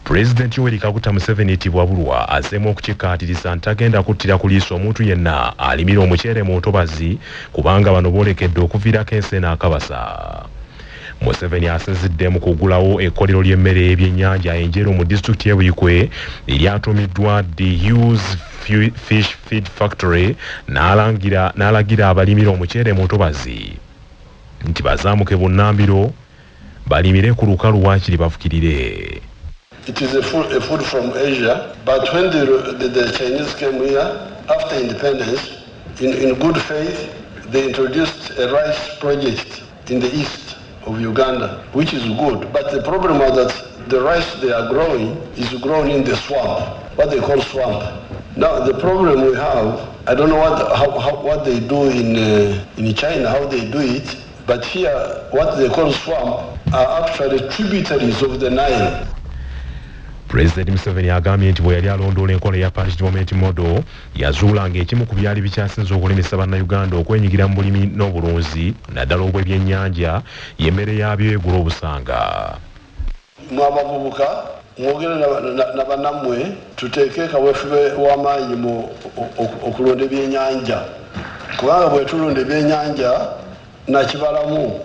President Yoweri Kaguta Museveni Tibwabulwa azzeemu okukikkaatiriza nti tagenda kuttira ku liiso omuntu yenna alimira omuceere mu ntobazi kubanga bano boolekedde okuviirako enseena akabasa. Museveni asazidde mu kugulawo ekkolero ly'emmere y'ebyennyanja enjeru mu disitulikiti y'e Buikwe eryatumiddwa The Hughes Fish Feed Factory n'alagira abalimira omuceere mu ntobazi nti bazaamuke bunnambiro balimire ku lukalu waakiri bafukirire. It is a food from Asia, but when the Chinese came here after independence, in good faith, they introduced a rice project in the east of Uganda, which is good. But the problem was that the rice they are growing is grown in the swamp, what they call swamp. Now the problem we have, I don't know what they do in China, how they do it, but here what they call swamp are actually tributaries of the Nile. President Museveni agambye nti bwe yali alondoola enkola ya Paris Development Model yazuula ng'ekimu ku byali bikyasinze okulemesa bannayuganda okwenyigira mu bulimi n'obulunzi naddala obw'ebyennyanja y'emmere yaabyo egula obusanga. Mwabavubuka mwogere na bannammwe tuteeke kaweefube w'amaanyi mu okulonda ebyennyanja kubanga bwe tulonda ebyennyanja nakibalamu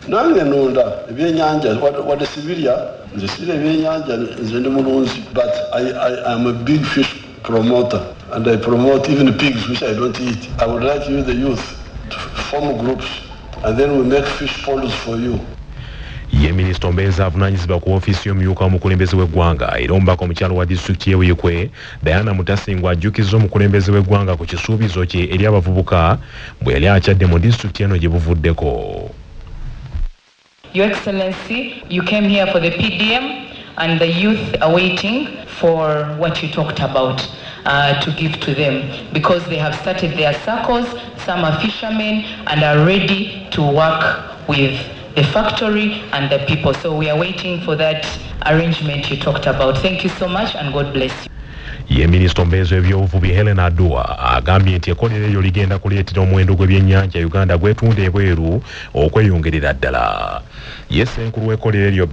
nange nunda ebyennyanja wadde sibirya nze sirya ebyennyanja nze ndi mulunzi, but I am a big fish promoter and I promote even pigs which I don't eat. I would like you the youth to form groups and then we make fish ponds for you. Ye Minisita Ombeza avunaanyizibwa ku ofiisi y'omumyuka w'omukulembeze w'eggwanga era omubaka omukyalo wa disitulikiti y'e Buikwe Diana Mutasingwa ajjukizza omukulembeze w'eggwanga ku kisuubizo kye eri abavubuka bwe yali akyadde mu disitulikiti eno gye buvuddeko. Your Excellency, you came here for the PDM and the youth are waiting for what you talked about to give to them because they have started their circles, some are fishermen and are ready to work with the factory and the people. So we are waiting for that arrangement you talked about. Thank you so much and God bless you. Ye Minisita Ombeza w'ebyobuvubi Helen Adua agambye nti ekkolero eryo ligenda kuleetera omuwendo gw'ebyennyanja Uganda gwetunda ebweru okweyongerera ddala. Ye Ssenkulu w'ekkolero eryo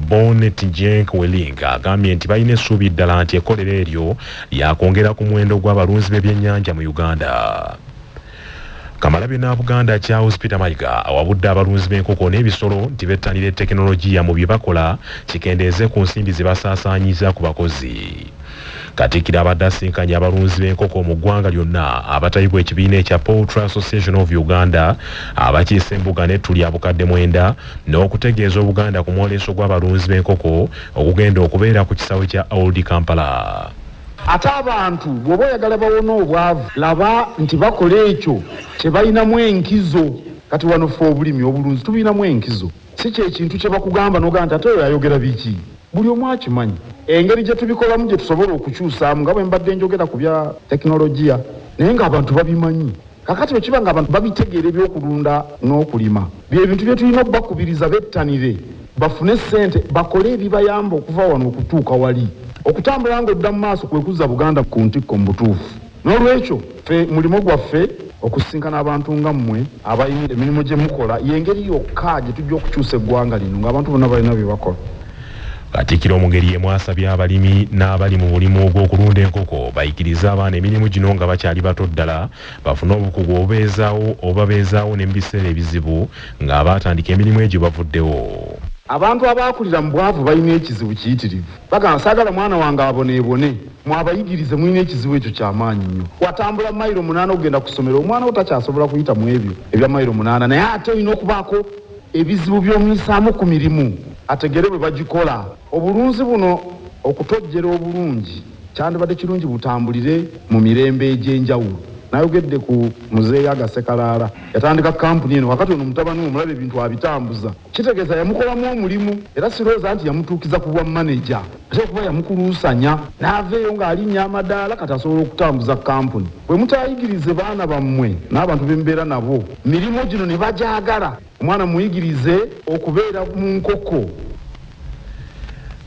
Bonnet Jenk Welling agambye nti balina essuubi ddala nti ekkolero eryo lyakwongera ku muwendo gw'abalunzi b'ebyennyanja mu Uganda. Kamalabyonna Buganda Charles Peter Mayiga awabudde abalunzi b'enkoko n'ebisolo nti bettanira tekinologiya mu bye bakola kikendeeze ku nsimbi ze basaasaanyiza ku bakozi. Katikkiro abadde asinkanye abalunzi b'enkoko mu ggwanga lyonna abatayibwa ekibiina ekya Poultry Association of Uganda abakiise embuga n'ettu lya bukadde 9 n'okutegeeza Obuganda ku mwoleso gw'abalunzi b'enkoko okugenda okubeera ku kisawe kya Old Kampala. Ate abantu bw'oba oyagala bawona obwavu laba nti bakola ekyo kye balinamu enkizo. Kati wano ffe obulimi obulunzi tubinamu enkizo, si kyekintu kye bakugamba n'ogamba nti ate oyo ayogera biki. Buli omu akimanyi engeri gye tubikolamu gye tusobola okukyusaamu nga bwe mbadde njogera ku bya tekinologiya naye ng'abantu babimanyi. Kakati bwe kiba ng'abantu babitegeera ebyokulunda n'okulima bye bintu bye tulina okubakubiriza bettanire bafune ssente bakole ebibayamba okuva wano okutuuka wali. Okutambula ng'odda mu maaso kwe kuzza Buganda ku ntikko mu butuufu. N'olwekyo ffe mulimo gwaffe okusinkana abantu nga mmwe abayimira emirimu gye mukola y'engeri yokka gye tujja okukyusa eggwanga lino ng'abantu bonna balina bye bakola. Katikkiro mu ngeri y'emu asabye abalimi n'abali mu bulimu ogw'okulunda enkoko bayigirize abaana emirimu gino nga bakyali bato ddala bafune obukugu obabeezaawo ne mu biseera ebizibu ng'abaatandika emirimu egyo bavuddewo. Abantu abaakulira mu bwavu balina ekizibu kiyitirivu. Bagamba saagala mwana wange aboneebone, mwabayigirize mulina ekizibu ekyo ky'amaanyi nnyo. Watambula mayiro 8 okugenda ku ssomero, omwana wo takyasobola kuyita mu ebyo ebya mayiro 8 naye ate olina okubaako ebizibu by'omuyisaamu ku mirimu ategere bwe bagikola. Obulunzi buno okutojjera obulungi kyandibadde kirungi butambulire mu mirembe egy'enjawulo. Nayogedde ku muzeeyi Agasekalaala yatandika kampuni eno wakati ono mutabani omulabe ebintu abitambuza kitegeeza yamukolamu omulimu era sirowooza nti yamutuukiza ku bwa maneja ate okuba yamukuluusanya n'aveeyo ng'alinnya amadaala kati asobola okutambuza kampuni. Bwe mutayigirize baana bammwe n'abantu be mbeera nabo mirimu gino ne bagyagala omwana muyigirize okubeera mu nkoko.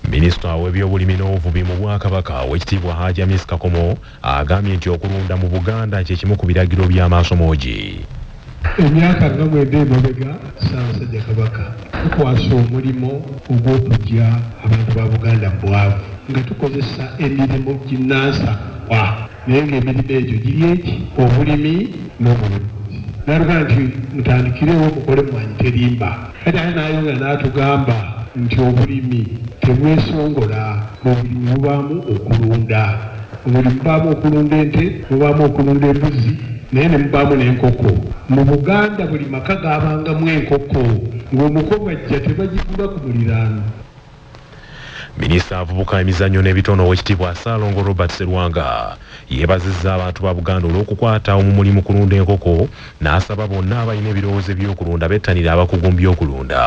Minisita w'ebyobulimi n'obuvubi mu Bwakabaka Oweekitiibwa Hajji Amis Kakomo agambye nti okulunda mu Buganda kye kimu ku biragiro by'amaaso moogi. emyaka nga mwenda emabega Ssaabasajja Kabaka tukwasa omulimo ogw'okuggya abantu ba Buganda mu bwavu nga tukozesa emirimu ginnansikwa naye ng'emirimu egyo giri eki obulimi n'obulimi naluga nti mutandikirewo mukole mwanyi terimba kati ate nayonga n'atugamba nti obulimi tebwesongola obulimi bubaamu okulunda obulimi bubaamu okulunda ente bubaamu okulunda embuzi naye ne mubaamu n'enkoko mu Buganda buli maka gaabangamu enkoko ng'omuko bajja tebagigula ku muliraano. Minisita avubuka emizannyo n'ebitono Oweekitiibwa Ssaalongo Robert Sserwanga yeebazizza abantu ba Buganda olw'okukwata omumulimu kulunda enkoko n'asaba bonna abalina ebirowoozo by'okulunda bettanira abakugu mu by'okulunda.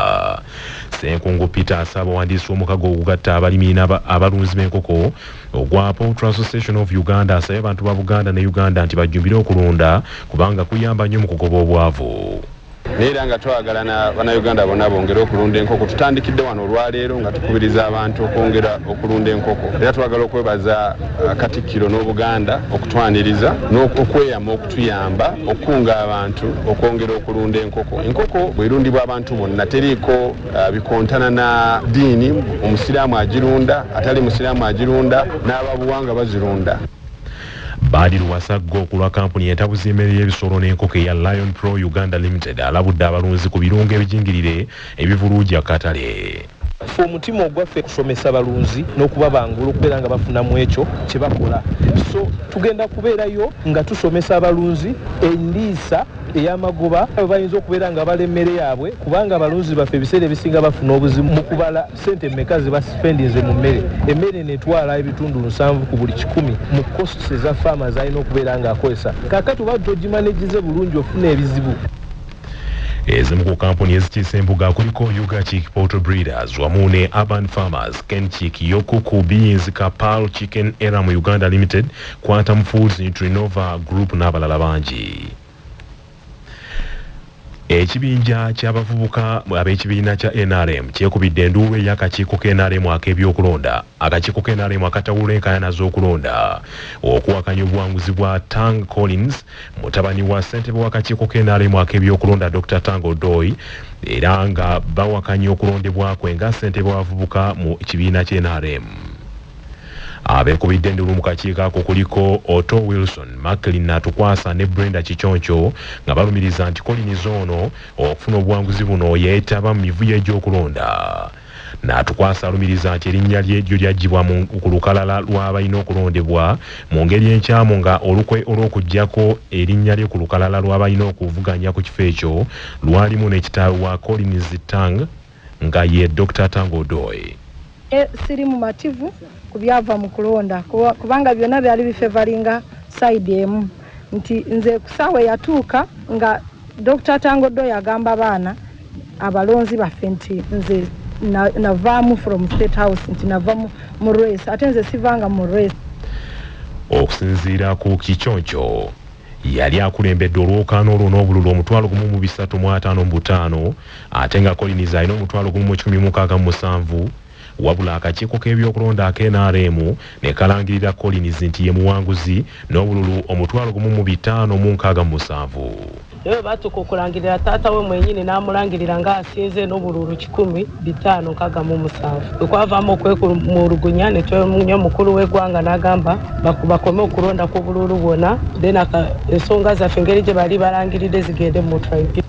Ssenkungu Peter asaba owandiisi w'omukago ogugatta abalimi abalunzi b'enkoko ogwa Poultry Association of Uganda asabye abantu ba Buganda ne Uganda nti bajjumbire okulunda kubanga kuyamba nnyo mu kugoba obwavu. Neera nga twagala bannayuganda bonna bongere okulunda enkoko. Tutandikidde wano olwaleero nga tukubiriza abantu okwongera okulunda enkoko. Era twagala okwebaza Katikkiro n'Obuganda okutwaniriza n'okweyama okutuyamba okukunga abantu okwongera okulunda enkoko. Enkoko bwerundibwa abantu bonna teriiko bikontana na ddiini, omusiraamu agirunda, atali musiraamu agirunda, n'ababuwanga bazirunda. Badru Wasaggo kulwa kampuni etabuza emmere y'ebisolo n'enkoko eya Lion Pro Uganda Limited alabudde abalunzi ku birungo ebijingirire ebivuluuja katale. Omutima ogwaffe kusomesa balunzi n'okubabangula okubeera nga bafunamu ekyo kye bakola. So tugenda kubeerayo nga tusomesa abalunzi endiisa ey'amagoba abo bayinza okubeera nga bala emmere yaabwe kubanga abalunzi baffe ebiseera ebisinga bafuna obuzibu mu kubala ssente mmeka ze basipendinze mu mmere. Emmere netwala ebitundu 7 ku buli 10 mu costs eza farmers alina okubeera ng'akozesa. Kaakati oba togimanegize bulungi ofuna ebizibu. Ezimu ku kampuni ezikiisa embuga kuliko Yuga Chick Poultry Breeders wamu ne Urban Farmers, Kenchick, Yokuku Beans, Kapal Chicken Era mu Uganda Limited, Quantum Foods, Nutrinova Group n'abalala bangi. Ekibinja ky'abavubuka ab'ekibiina kya NRM kyekubidde enduulu ey'akakiiko k'NRM ak'ebyokulonda. Akakiiko k'NRM akatawula enkaayana z'okulonda okuwakanya obuwanguzi bwa Tang Collins, mutabani wa ssentebe w'akakiiko k'NRM ak'ebyokulonda Dr. Tango Doi, era nga bawakanya okulondebwa kwe nga ssentebe w'abavubuka mu kibiina ky'NRM. Abekubidde enduulu mu kakiiko ako kuliko Otto Wilson, Macklin Natukwasa ne Brenda Kichoncho nga balumiriza nti Collins ono okufuna obuwanguzi buno yeetaba mu mivuyo egy'okulonda. Natukwasa alumiriza nti erinnya lye lyo lyaggyibwa ku lukalala lw'abalina okulondebwa mu ngeri enkyamu nga olukwe olw'okuggyako erinnya lye ku lukalala lw'abalina okuvuganya ku kifo ekyo lwalimu n'ekitaawe wa Collins Tang nga ye Dr. Tango Doi. Siri mumativu kubyava mu kulonda kubanga byonna byali bifevalinga side emu nti nze kusaawe yatuuka nga Dr. Tango Doi agamba abaana abalonzi baffe nti nze navaamu from State House nti navaamu mu race ate nze sivanga mu race. Okusinziira ku Kichoncho yali akulembedde olwokaano olwo n'obululu 1,355 ate nga Collins alina 1,167 wabula akakiiko k'ebyokulonda ak'NRM ne kalangirira Collins nti ye muwanguzi n'obululu 1,567. Ewe batuko kulangirira taata we mwenyini n'amulangirira nga asinze n'obululu 1,567. Okwavaamu okwemulugunya ne twemunya mukulu w'eggwanga n'agamba bakome okulonda ku bululu bwonna then ensonga zaffe engeri gye bali balangiridde zigende mu tribe.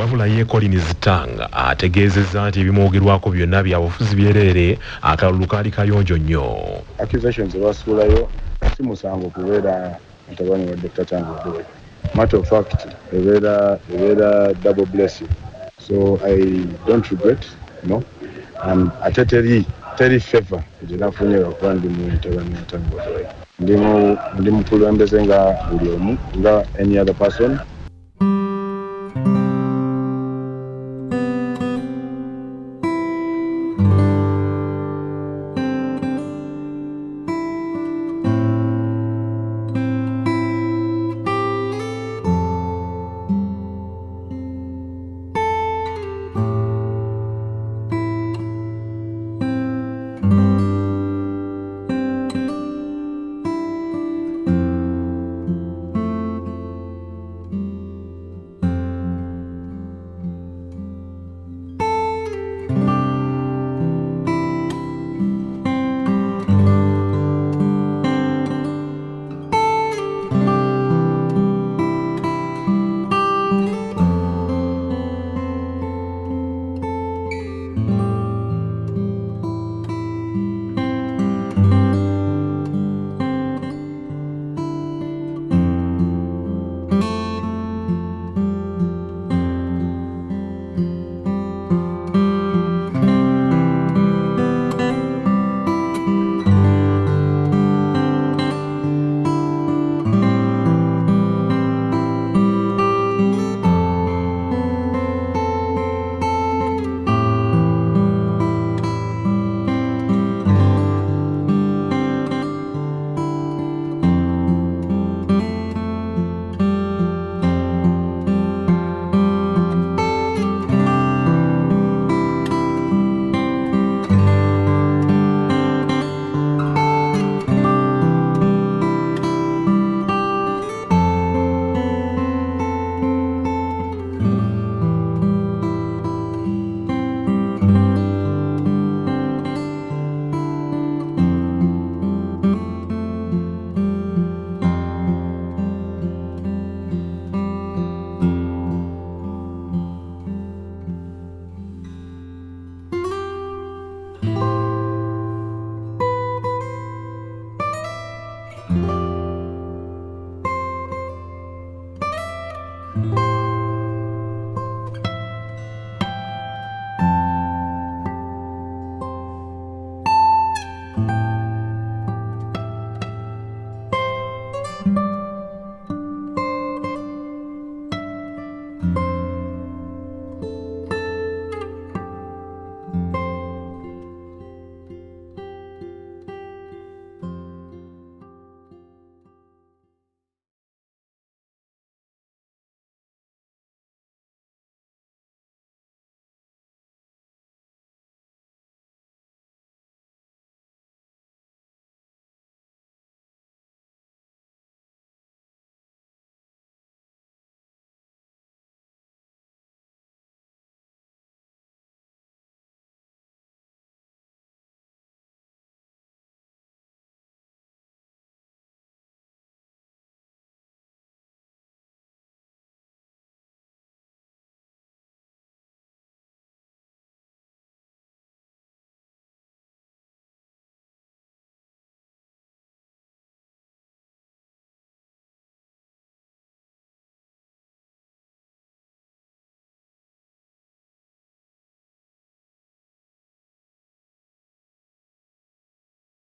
Wabula ye Collins Tang ategeezezza nti ebimwogerwako byonna bya bufuzi byereere akalulu kaali kayonjo nnyo. Accusations basuulayo si musango kubeera mutabani wa Dr. Tango Doi. Matter of fact, ebeera double blessing. So I don't regret, no. Ate teri favor gye nafunye okuba ndi mutabani wa Tango Doi. Ndi mukulembeze nga buli omu nga any other person.